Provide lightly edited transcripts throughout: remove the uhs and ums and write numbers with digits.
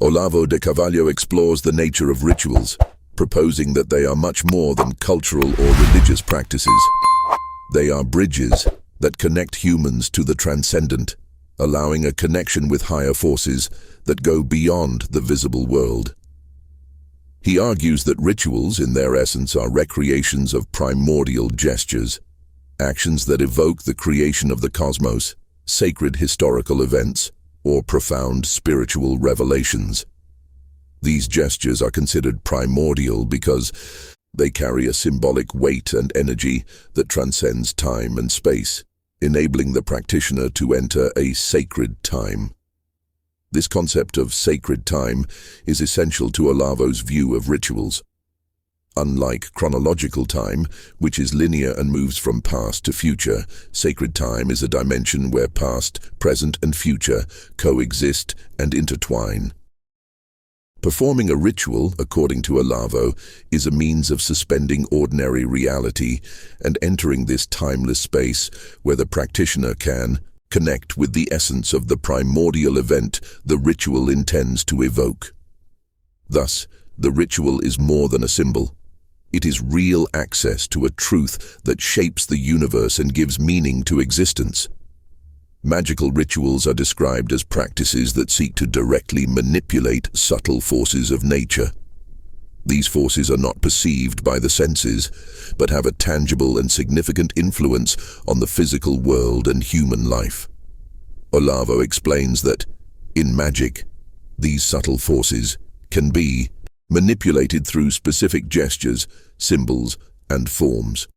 Olavo de Carvalho explores the nature of rituals, proposing that they are much more than cultural or religious practices. They are bridges that connect humans to the transcendent, allowing a connection with higher forces that go beyond the visible world. He argues that rituals, in their essence, are recreations of primordial gestures, actions that evoke the creation of the cosmos, sacred historical events, or profound spiritual revelations. These gestures are considered primordial because they carry a symbolic weight and energy that transcends time and space, enabling the practitioner to enter a sacred time. This concept of sacred time is essential to Olavo's view of rituals. Unlike chronological time, which is linear and moves from past to future, sacred time is a dimension where past, present, and future coexist and intertwine. Performing a ritual, according to Olavo, is a means of suspending ordinary reality and entering this timeless space where the practitioner can connect with the essence of the primordial event the ritual intends to evoke. Thus, the ritual is more than a symbol. It is real access to a truth that shapes the universe and gives meaning to existence. Magical rituals are described as practices that seek to directly manipulate subtle forces of nature. These forces are not perceived by the senses, but have a tangible and significant influence on the physical world and human life. Olavo explains that, in magic, these subtle forces can be manipulated through specific gestures, symbols, and forms.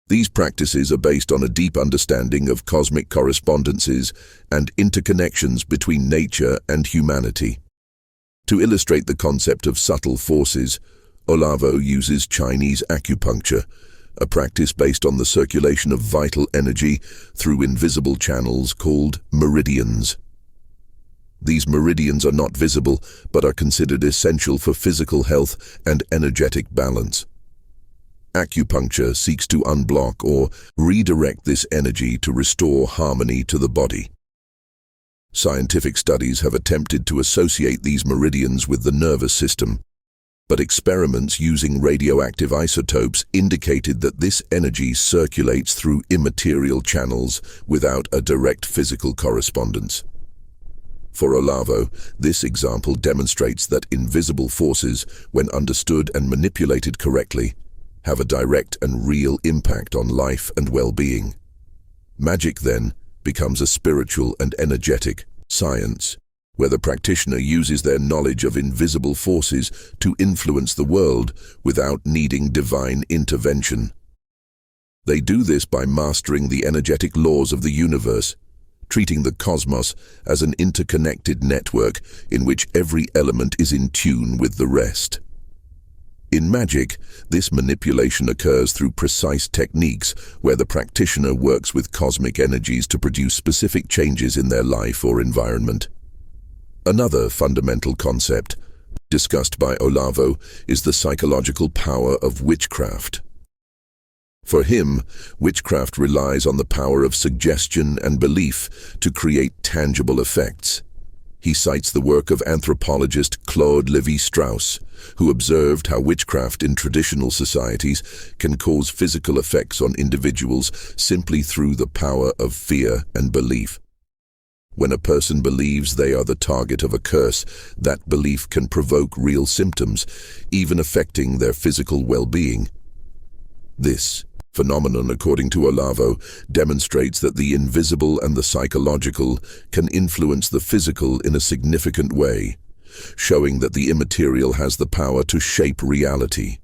These practices are based on a deep understanding of cosmic correspondences and interconnections between nature and humanity. To illustrate the concept of subtle forces, Olavo uses Chinese acupuncture, a practice based on the circulation of vital energy through invisible channels called meridians. These meridians are not visible, but are considered essential for physical health and energetic balance. Acupuncture seeks to unblock or redirect this energy to restore harmony to the body. Scientific studies have attempted to associate these meridians with the nervous system, but experiments using radioactive isotopes indicated that this energy circulates through immaterial channels without a direct physical correspondence. For Olavo, this example demonstrates that invisible forces, when understood and manipulated correctly, have a direct and real impact on life and well-being. Magic, then, becomes a spiritual and energetic science, where the practitioner uses their knowledge of invisible forces to influence the world without needing divine intervention. They do this by mastering the energetic laws of the universe, treating the cosmos as an interconnected network in which every element is in tune with the rest. In magic, this manipulation occurs through precise techniques where the practitioner works with cosmic energies to produce specific changes in their life or environment. Another fundamental concept, discussed by Olavo, is the psychological power of witchcraft. For him, witchcraft relies on the power of suggestion and belief to create tangible effects. He cites the work of anthropologist Claude Lévi-Strauss, who observed how witchcraft in traditional societies can cause physical effects on individuals simply through the power of fear and belief. When a person believes they are the target of a curse, that belief can provoke real symptoms, even affecting their physical well-being. This phenomenon, according to Olavo, demonstrates that the invisible and the psychological can influence the physical in a significant way, showing that the immaterial has the power to shape reality.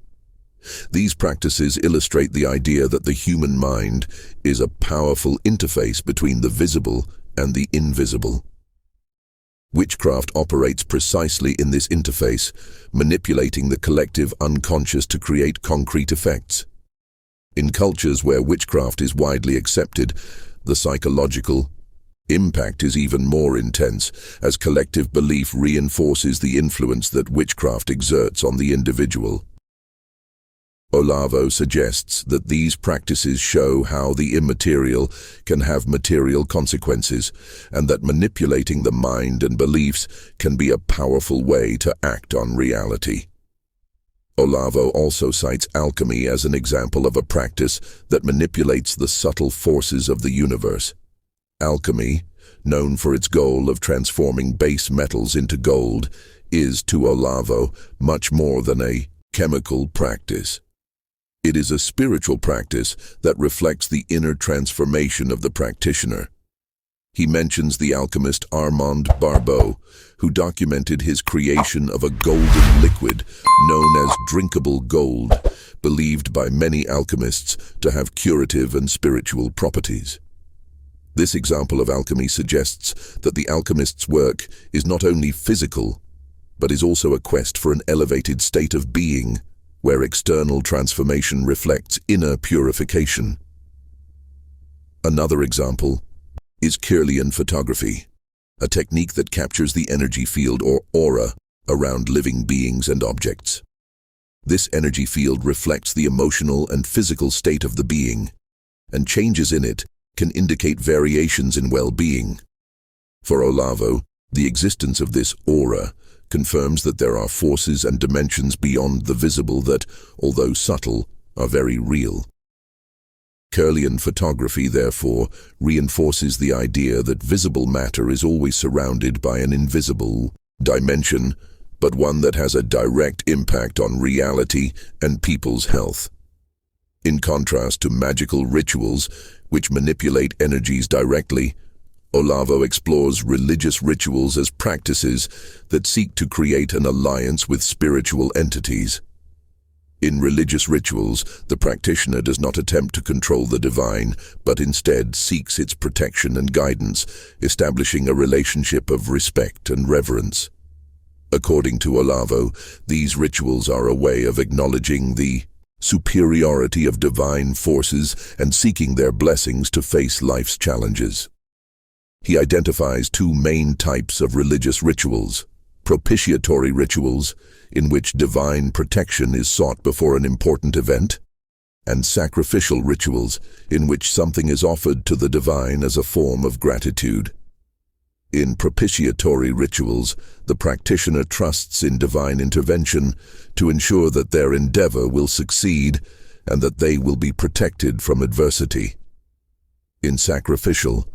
These practices illustrate the idea that the human mind is a powerful interface between the visible and the invisible. Witchcraft operates precisely in this interface, manipulating the collective unconscious to create concrete effects. In cultures where witchcraft is widely accepted, the psychological impact is even more intense, as collective belief reinforces the influence that witchcraft exerts on the individual. Olavo suggests that these practices show how the immaterial can have material consequences, and that manipulating the mind and beliefs can be a powerful way to act on reality. Olavo also cites alchemy as an example of a practice that manipulates the subtle forces of the universe. Alchemy, known for its goal of transforming base metals into gold, is, to Olavo, much more than a chemical practice. It is a spiritual practice that reflects the inner transformation of the practitioner. He mentions the alchemist Armand Barbeau, who documented his creation of a golden liquid known as drinkable gold, believed by many alchemists to have curative and spiritual properties. This example of alchemy suggests that the alchemist's work is not only physical, but is also a quest for an elevated state of being, where external transformation reflects inner purification. Another example is Kirlian photography, a technique that captures the energy field or aura around living beings and objects. This energy field reflects the emotional and physical state of the being, and changes in it can indicate variations in well-being. For Olavo, the existence of this aura confirms that there are forces and dimensions beyond the visible that, although subtle, are very real. Kirlian photography, therefore, reinforces the idea that visible matter is always surrounded by an invisible dimension, but one that has a direct impact on reality and people's health. In contrast to magical rituals, which manipulate energies directly, Olavo explores religious rituals as practices that seek to create an alliance with spiritual entities. In religious rituals, the practitioner does not attempt to control the divine, but instead seeks its protection and guidance, establishing a relationship of respect and reverence. According to Olavo, these rituals are a way of acknowledging the superiority of divine forces and seeking their blessings to face life's challenges. He identifies two main types of religious rituals: propitiatory rituals, in which divine protection is sought before an important event, and sacrificial rituals, in which something is offered to the divine as a form of gratitude. In propitiatory rituals, the practitioner trusts in divine intervention to ensure that their endeavor will succeed and that they will be protected from adversity. In sacrificial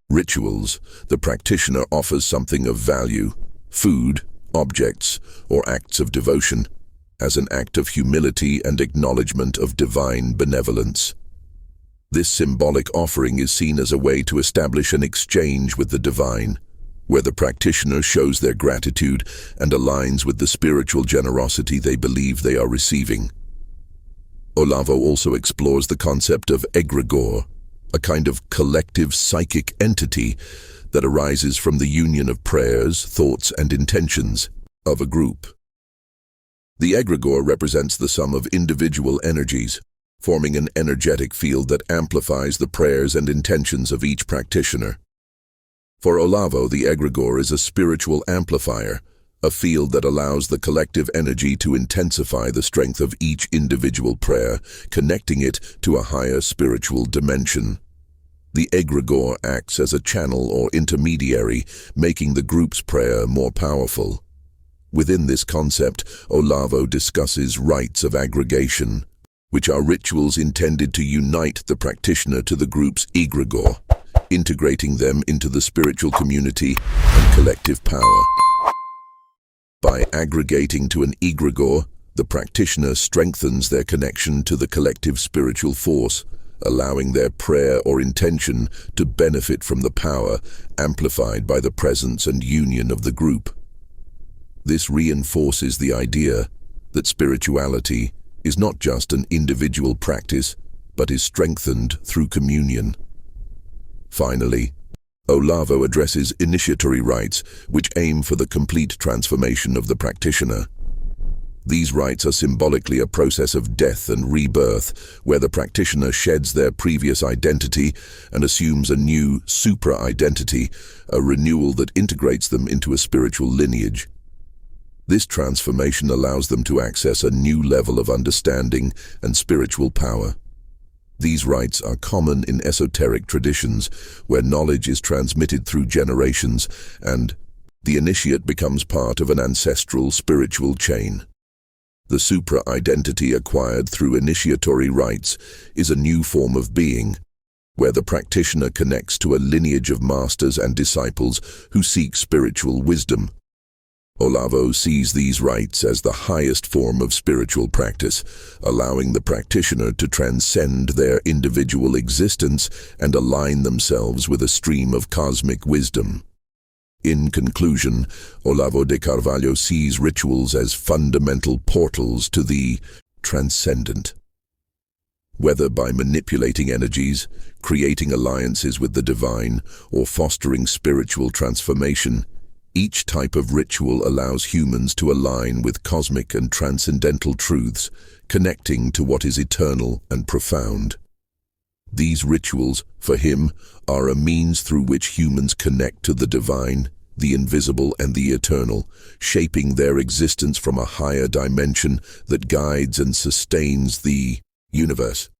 rituals, the practitioner offers something of value, food, objects, or acts of devotion, as an act of humility and acknowledgement of divine benevolence. This symbolic offering is seen as a way to establish an exchange with the divine, where the practitioner shows their gratitude and aligns with the spiritual generosity they believe they are receiving. Olavo also explores the concept of Egregore, a kind of collective psychic entity that arises from the union of prayers, thoughts, and intentions of a group. The egregore represents the sum of individual energies, forming an energetic field that amplifies the prayers and intentions of each practitioner. For Olavo, the egregore is a spiritual amplifier, a field that allows the collective energy to intensify the strength of each individual prayer, connecting it to a higher spiritual dimension. The egregore acts as a channel or intermediary, making the group's prayer more powerful. Within this concept, Olavo discusses rites of aggregation, which are rituals intended to unite the practitioner to the group's egregore, integrating them into the spiritual community and collective power. By aggregating to an egregore, the practitioner strengthens their connection to the collective spiritual force, allowing their prayer or intention to benefit from the power amplified by the presence and union of the group. This reinforces the idea that spirituality is not just an individual practice, but is strengthened through communion. Finally, Olavo addresses initiatory rites, which aim for the complete transformation of the practitioner. These rites are symbolically a process of death and rebirth, where the practitioner sheds their previous identity and assumes a new supra-identity, a renewal that integrates them into a spiritual lineage. This transformation allows them to access a new level of understanding and spiritual power. These rites are common in esoteric traditions, where knowledge is transmitted through generations, and the initiate becomes part of an ancestral spiritual chain. The supra-identity acquired through initiatory rites is a new form of being, where the practitioner connects to a lineage of masters and disciples who seek spiritual wisdom. Olavo sees these rites as the highest form of spiritual practice, allowing the practitioner to transcend their individual existence and align themselves with a stream of cosmic wisdom. In conclusion, Olavo de Carvalho sees rituals as fundamental portals to the transcendent. Whether by manipulating energies, creating alliances with the divine, or fostering spiritual transformation, each type of ritual allows humans to align with cosmic and transcendental truths, connecting to what is eternal and profound. These rituals, for him, are a means through which humans connect to the divine, the invisible and the eternal, shaping their existence from a higher dimension that guides and sustains the universe.